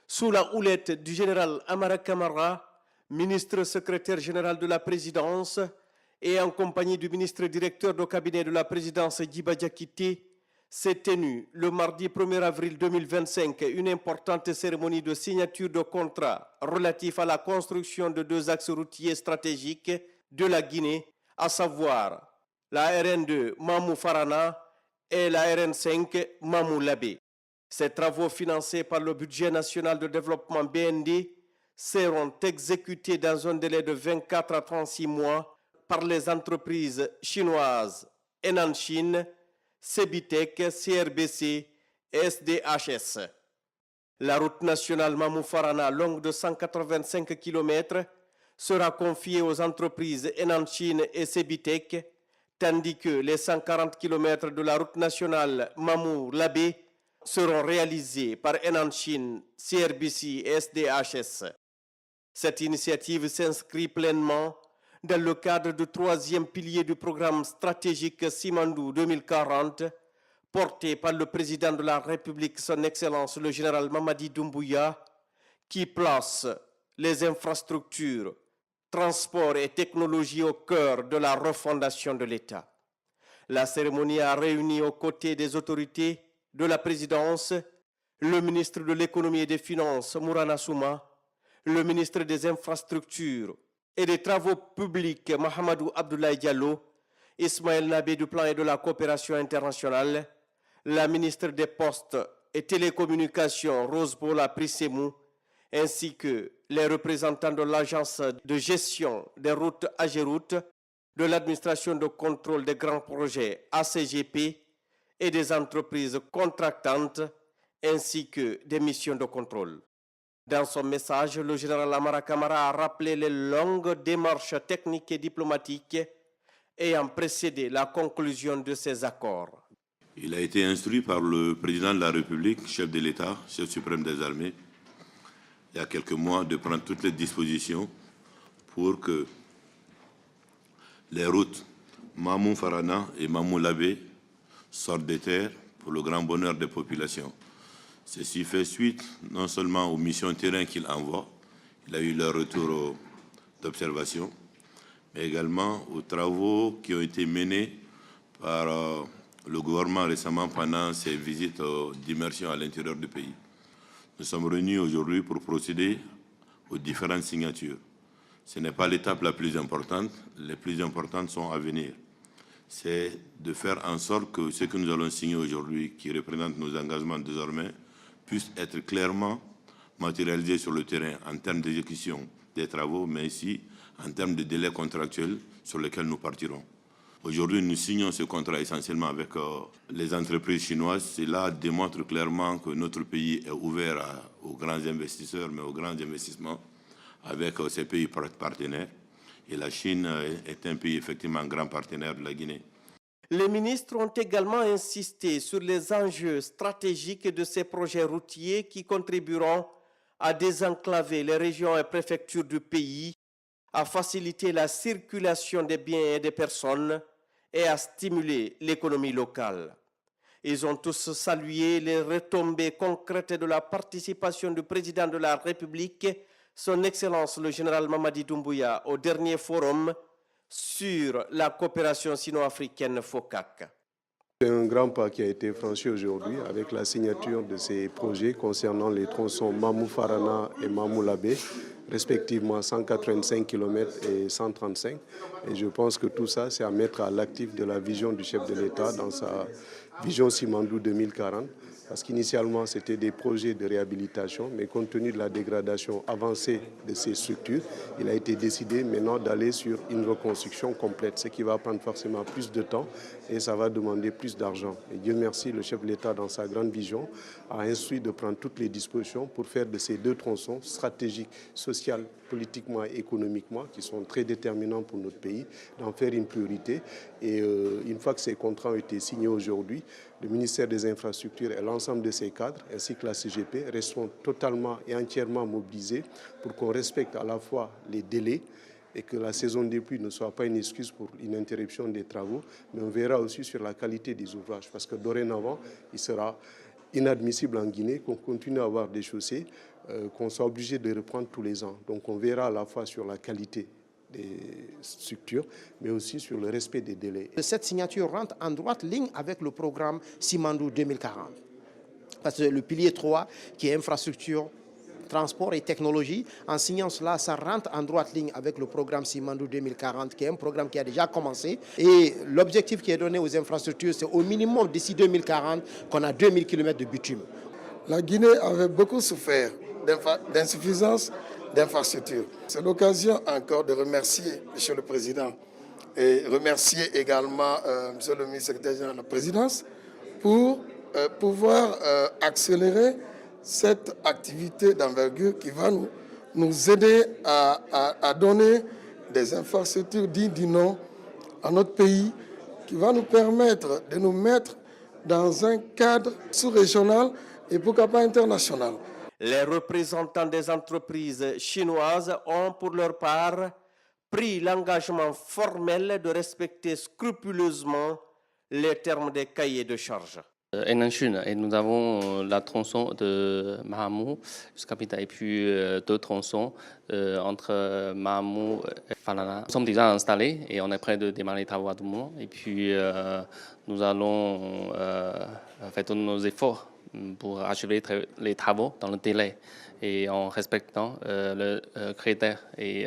Sous la houlette du général Amara Kamara, ministre secrétaire général de la présidence, et en compagnie du ministre directeur du cabinet de la présidence Djiba Diakité, s'est tenue le mardi 1er avril 2025 une importante cérémonie de signature de contrat relatif à la construction de deux axes routiers stratégiques de la Guinée, à savoir la RN2 Mamou-Farana et la RN5 Mamou-Labé. Ces travaux financés par le budget national de développement BND seront exécutés dans un délai de 24 à 36 mois par les entreprises chinoises Henan Chine, Cebitec, CRBC et SDHS. La route nationale Mamou-Farana, longue de 185 km, sera confiée aux entreprises Henan Chine et Cebitec, tandis que les 140 km de la route nationale Mamou-Labé seront réalisés par Henan Chine, CRBC et SDHS. Cette initiative s'inscrit pleinement dans le cadre du troisième pilier du programme stratégique Simandou 2040, porté par le président de la République, son Excellence le général Mamadi Doumbouya, qui place les infrastructures, transports et technologies au cœur de la refondation de l'État. La cérémonie a réuni aux côtés des autorités de la présidence le ministre de l'économie et des finances, Mourana Souma, le ministre des infrastructures et des travaux publics, Mahamadou Abdoulaye Diallo, Ismaël Nabé du plan et de la coopération internationale, la ministre des Postes et Télécommunications, Rose-Bola Prissemou, ainsi que les représentants de l'agence de gestion des routes AGEROUTE, de l'administration de contrôle des grands projets ACGP et des entreprises contractantes, ainsi que des missions de contrôle. Dans son message, le général Amara Kamara a rappelé les longues démarches techniques et diplomatiques ayant précédé la conclusion de ces accords. Il a été instruit par le président de la République, chef de l'État, chef suprême des armées, il y a quelques mois, de prendre toutes les dispositions pour que les routes Mamou-Farana et Mamou-Labé sortent des terres pour le grand bonheur des populations. Ceci fait suite non seulement aux missions terrain qu'il envoie, il a eu leur retour d'observation, mais également aux travaux qui ont été menés par le gouvernement récemment pendant ses visites d'immersion à l'intérieur du pays. Nous sommes réunis aujourd'hui pour procéder aux différentes signatures. Ce n'est pas l'étape la plus importante, les plus importantes sont à venir. C'est de faire en sorte que ce que nous allons signer aujourd'hui, qui représente nos engagements désormais, puisse être clairement matérialisé sur le terrain en termes d'exécution des travaux, mais aussi en termes de délais contractuels sur lesquels nous partirons. Aujourd'hui, nous signons ce contrat essentiellement avec les entreprises chinoises. Cela démontre clairement que notre pays est ouvert aux grands investisseurs, mais aux grands investissements avec ces pays partenaires. Et la Chine est un pays effectivement un grand partenaire de la Guinée. Les ministres ont également insisté sur les enjeux stratégiques de ces projets routiers qui contribueront à désenclaver les régions et préfectures du pays, à faciliter la circulation des biens et des personnes et à stimuler l'économie locale. Ils ont tous salué les retombées concrètes de la participation du président de la République, son Excellence le général Mamadi Doumbouya, au dernier forum sur la coopération sino-africaine FOCAC. C'est un grand pas qui a été franchi aujourd'hui avec la signature de ces projets concernant les tronçons Mamou-Farana et Mamou-Labé, respectivement 185 km et 135. Et je pense que tout ça, c'est à mettre à l'actif de la vision du chef de l'État dans sa vision Simandou 2040. Parce qu'initialement, c'était des projets de réhabilitation, mais compte tenu de la dégradation avancée de ces structures, il a été décidé maintenant d'aller sur une reconstruction complète, ce qui va prendre forcément plus de temps et ça va demander plus d'argent. Et Dieu merci, le chef de l'État, dans sa grande vision, a instruit de prendre toutes les dispositions pour faire de ces deux tronçons stratégiques, sociales, politiquement et économiquement, qui sont très déterminants pour notre pays, d'en faire une priorité. Et une fois que ces contrats ont été signés aujourd'hui, le ministère des Infrastructures et l'ensemble de ses cadres, ainsi que la CGP, resteront totalement et entièrement mobilisés pour qu'on respecte à la fois les délais et que la saison des pluies ne soit pas une excuse pour une interruption des travaux, mais on verra aussi sur la qualité des ouvrages, parce que dorénavant, il sera inadmissible en Guinée qu'on continue à avoir des chaussées qu'on soit obligé de reprendre tous les ans. Donc on verra à la fois sur la qualité des structures, mais aussi sur le respect des délais. Cette signature rentre en droite ligne avec le programme Simandou 2040. Parce que le pilier 3, qui est infrastructure, transport et technologie, en signant cela, ça rentre en droite ligne avec le programme Simandou 2040, qui est un programme qui a déjà commencé. Et l'objectif qui est donné aux infrastructures, c'est au minimum d'ici 2040 qu'on a 2000 km de bitume. La Guinée avait beaucoup souffert d'insuffisance d'infrastructures. C'est l'occasion encore de remercier M. le Président et remercier également M. le ministre secrétaire général de la Présidence pour pouvoir accélérer cette activité d'envergure qui va nous aider à donner des infrastructures dignes du nom à notre pays, qui va nous permettre de nous mettre dans un cadre sous-régional et pourquoi pas international. Les représentants des entreprises chinoises ont pour leur part pris l'engagement formel de respecter scrupuleusement les termes des cahiers de charges. Et nous avons la tronçon de Mahamou jusqu'à Pita et puis deux tronçons entre Mahamou et Falana. Nous sommes déjà installés et on est prêt de démarrer les travaux à tout moment. Et puis nous allons faire tous nos efforts pour achever les travaux dans le délai et en respectant le critère et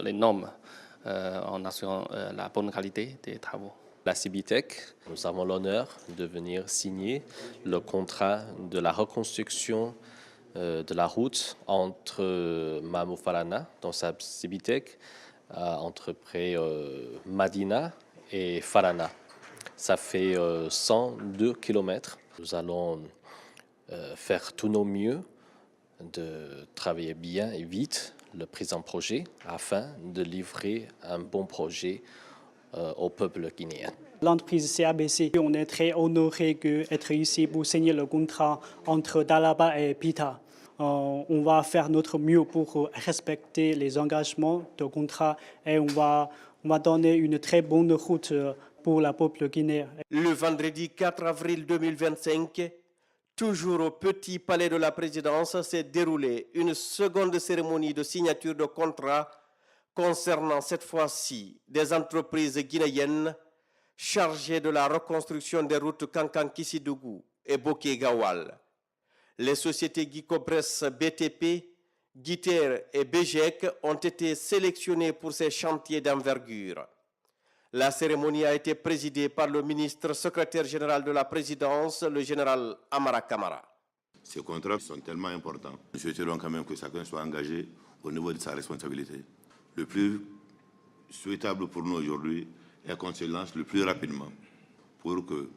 les normes en assurant la bonne qualité des travaux. La Cibitec, nous avons l'honneur de venir signer le contrat de la reconstruction de la route entre Mamou Falana, dans sa Cibitec, entre près Madina et Falana. Ça fait 102 km. Nous allons faire tout nos mieux de travailler bien et vite le présent projet afin de livrer un bon projet au peuple guinéen. L'entreprise CABC, on est très honoré d'être ici pour signer le contrat entre Dalaba et Pita. On va faire notre mieux pour respecter les engagements de contrat et on va donner une très bonne route pour le peuple guinéen. Le vendredi 4 avril 2025, toujours au Petit Palais de la Présidence, s'est déroulée une seconde cérémonie de signature de contrat concernant cette fois-ci des entreprises guinéennes chargées de la reconstruction des routes Kankan-Kissidougou et Boké-Gawal. Les sociétés Guicobres BTP, Guiter et BGEC ont été sélectionnées pour ces chantiers d'envergure. La cérémonie a été présidée par le ministre secrétaire général de la présidence, le général Amara Kamara. Ces contrats sont tellement importants. Nous souhaiterons quand même que chacun soit engagé au niveau de sa responsabilité. Le plus souhaitable pour nous aujourd'hui est qu'on se lance le plus rapidement pour que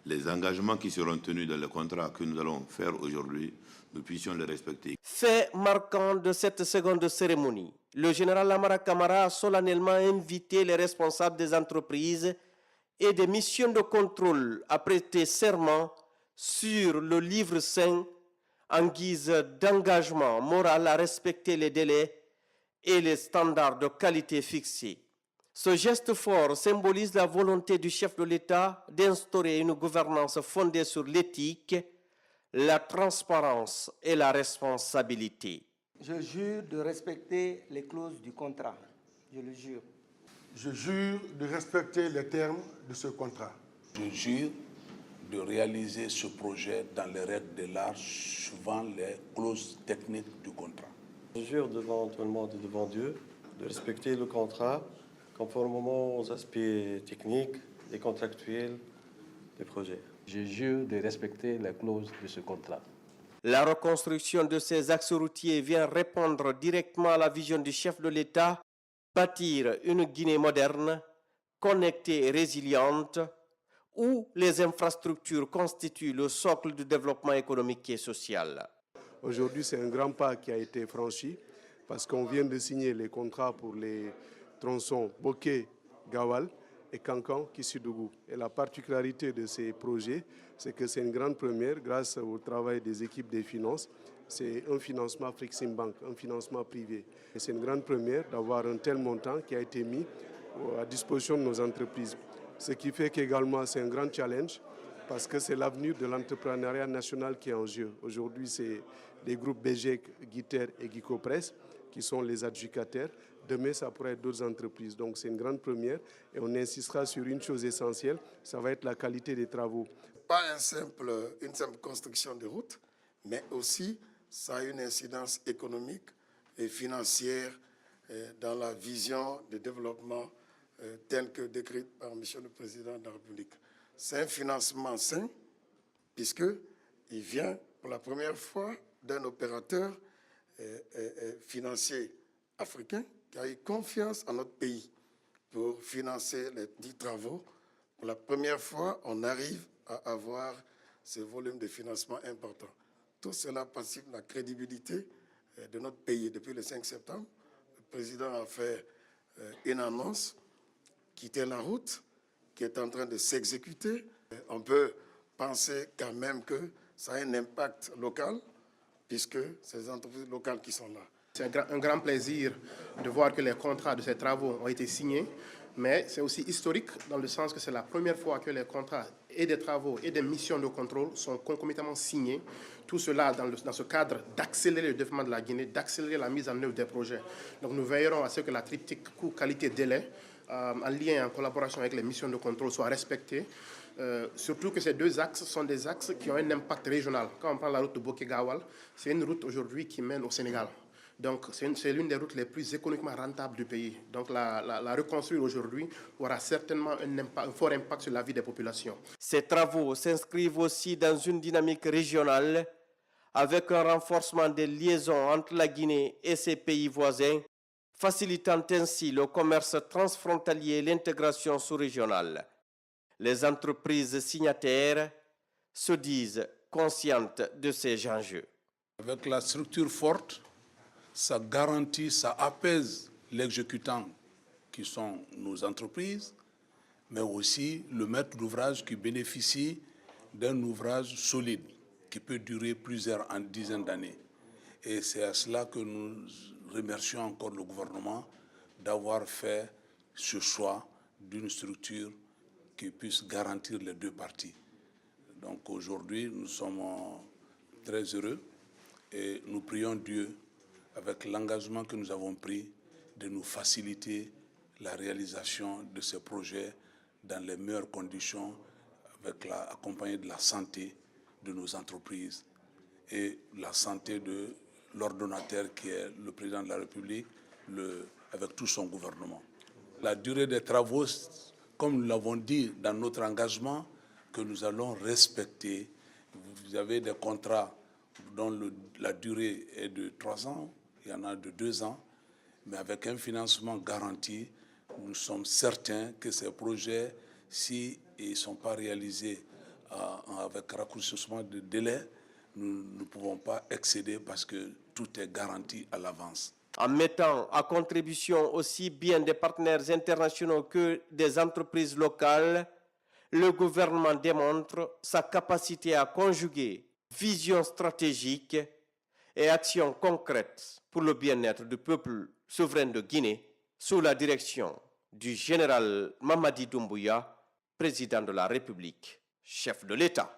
les engagements qui seront tenus dans le contrat que nous allons faire aujourd'hui, nous puissions les respecter. Fait marquant de cette seconde cérémonie, le général Amara Kamara a solennellement invité les responsables des entreprises et des missions de contrôle à prêter serment sur le livre saint en guise d'engagement moral à respecter les délais et les standards de qualité fixés. Ce geste fort symbolise la volonté du chef de l'État d'instaurer une gouvernance fondée sur l'éthique, la transparence et la responsabilité. Je jure de respecter les clauses du contrat. Je le jure. Je jure de respecter les termes de ce contrat. Je jure de réaliser ce projet dans les règles de l'art suivant les clauses techniques du contrat. Je jure devant tout le monde et devant Dieu de respecter le contrat conformément aux aspects techniques et contractuels des projets. Je jure de respecter les clauses de ce contrat. La reconstruction de ces axes routiers vient répondre directement à la vision du chef de l'État, bâtir une Guinée moderne, connectée et résiliente, où les infrastructures constituent le socle du développement économique et social. Aujourd'hui, c'est un grand pas qui a été franchi parce qu'on vient de signer les contrats pour les tronçons Boké-Gawal et Kankan-Kissidougou. Et la particularité de ces projets, c'est que c'est une grande première grâce au travail des équipes des finances. C'est un financement Fleximbank, un financement privé. Et c'est une grande première d'avoir un tel montant qui a été mis à disposition de nos entreprises. Ce qui fait qu'également c'est un grand challenge parce que c'est l'avenir de l'entrepreneuriat national qui est en jeu. Aujourd'hui, c'est les groupes BGEC, Guiter et Guicopress qui sont les adjudicataires. Demain, ça pourrait être d'autres entreprises. Donc, c'est une grande première et on insistera sur une chose essentielle, ça va être la qualité des travaux. Pas une simple construction de routes, mais aussi ça a une incidence économique et financière dans la vision de développement telle que décrite par M. le Président de la République. C'est un financement sain, puisqu'il vient pour la première fois d'un opérateur financier africain qui a eu confiance en notre pays pour financer les 10 travaux. Pour la première fois, on arrive à avoir ce volume de financement important. Tout cela participe de la crédibilité de notre pays. Depuis le 5 septembre, le président a fait une annonce qui était la route, qui est en train de s'exécuter. On peut penser quand même que ça a un impact local, puisque c'est les entreprises locales qui sont là. C'est un grand plaisir de voir que les contrats de ces travaux ont été signés, mais c'est aussi historique dans le sens que c'est la première fois que les contrats et des travaux et des missions de contrôle sont concomitamment signés. Tout cela dans ce cadre d'accélérer le développement de la Guinée, d'accélérer la mise en œuvre des projets. Donc nous veillerons à ce que la triptyque coût, qualité, délai, en lien et en collaboration avec les missions de contrôle soient respectées. Surtout que ces deux axes sont des axes qui ont un impact régional. Quand on prend la route de Boké-Gawal, c'est une route aujourd'hui qui mène au Sénégal. Donc, c'est l'une des routes les plus économiquement rentables du pays. Donc, la reconstruire aujourd'hui aura certainement un fort impact sur la vie des populations. Ces travaux s'inscrivent aussi dans une dynamique régionale avec un renforcement des liaisons entre la Guinée et ses pays voisins, facilitant ainsi le commerce transfrontalier et l'intégration sous-régionale. Les entreprises signataires se disent conscientes de ces enjeux. Avec la structure forte, ça garantit, ça apaise l'exécutant qui sont nos entreprises, mais aussi le maître d'ouvrage qui bénéficie d'un ouvrage solide qui peut durer plusieurs dizaines d'années. Et c'est à cela que nous remercions encore le gouvernement d'avoir fait ce choix d'une structure qui puisse garantir les deux parties. Donc aujourd'hui, nous sommes très heureux et nous prions Dieu avec l'engagement que nous avons pris de nous faciliter la réalisation de ces projets dans les meilleures conditions, accompagné de la santé de nos entreprises et la santé de l'ordonnateur qui est le président de la République, avec tout son gouvernement. La durée des travaux, comme nous l'avons dit dans notre engagement, que nous allons respecter. Vous avez des contrats dont la durée est de 3 ans, il y en a de 2 ans, mais avec un financement garanti, nous sommes certains que ces projets, s'ils ne sont pas réalisés avec raccourcissement de délai, nous ne pouvons pas excéder parce que tout est garanti à l'avance. En mettant à contribution aussi bien des partenaires internationaux que des entreprises locales, le gouvernement démontre sa capacité à conjuguer vision stratégique et actions concrètes pour le bien-être du peuple souverain de Guinée sous la direction du général Mamadi Doumbouya, président de la République, chef de l'État.